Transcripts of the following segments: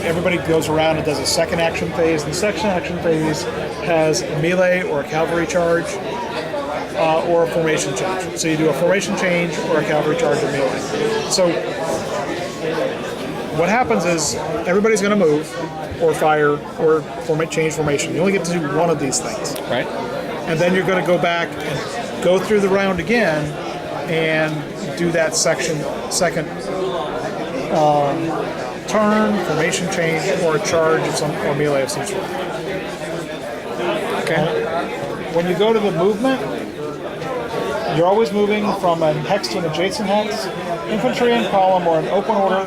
everybody goes around and does a second action phase. The second action phase has a melee or a cavalry charge or a formation change. So you do a formation change or a cavalry charge or melee. So what happens is everybody's going to move or fire or change formation. You only get to do one of these things. Right. And then you're going to go back and go through the round again and do that second turn, formation change, or a charge of some, or melee of some sort. Okay. When you go to the movement, you're always moving from a hex to an adjacent hex. Infantry in column or in open order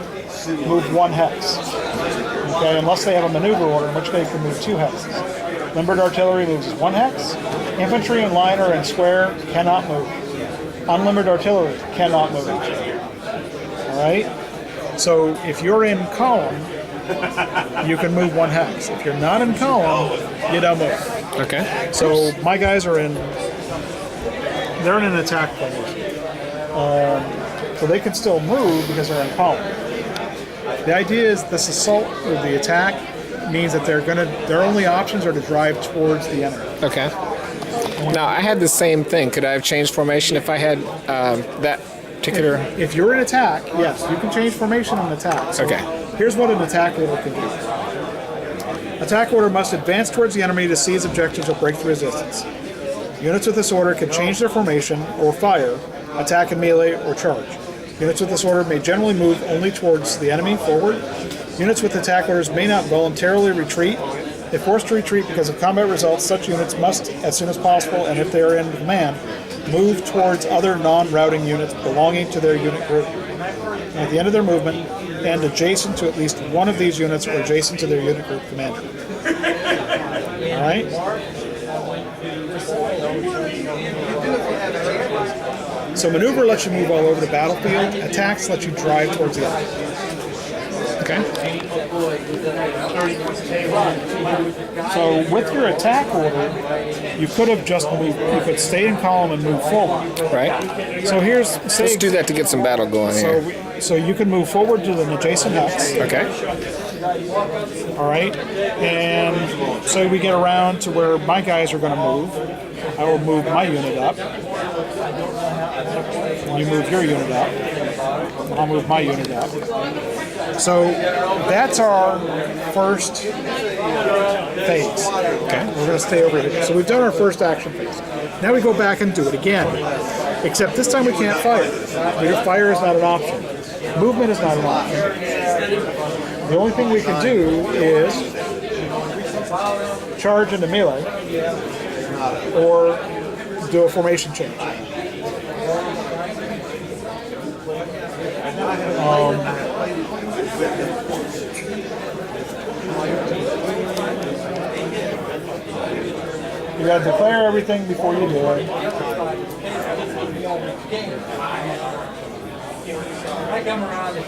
move one hex. Okay, unless they have a maneuver order, in which they can move two hexes. Limbered artillery moves one hex. Infantry in line or in square cannot move. Unlimbered artillery cannot move. All right. So if you're in column, you can move one hex. If you're not in column, you don't move. Okay. So my guys are in. They're in an attack formation. So they can still move because they're in column. The idea is this assault or the attack means that their only options are to drive towards the enemy. Okay. Now I had the same thing. Could I have changed formation if I had that particular? If you're in attack, yes, you can change formation in attack. So Okay. Here's what an attack order can do. Attack order must advance towards the enemy to seize objectives or break through resistance. Units with this order can change their formation or fire, attack in melee, or charge. Units with this order may generally move only towards the enemy, forward. Units with attack orders may not voluntarily retreat. If forced to retreat because of combat results, such units must, as soon as possible, and if they are in command, move towards other non-routing units belonging to their unit group. And at the end of their movement, and adjacent to at least one of these units or adjacent to their unit group commander. All right? So maneuver lets you move all over the battlefield. Attacks let you drive towards the enemy. Okay. So with your attack order, you could have just moved. You could stay in column and move forward. Right. So here's Let's do that to get some battle going here. So you can move forward to an adjacent hex. Okay. All right. And so we get around to where my guys are going to move. I will move my unit up. You move your unit up. I'll move my unit up. So that's our first phase. Okay. We're going to stay over here. So we've done our first action phase. Now we go back and do it again. Except this time we can't fire. Fire is not an option. Movement is not an option. The only thing we can do is charge into melee or do a formation change. You got to declare everything before you do it. I come around and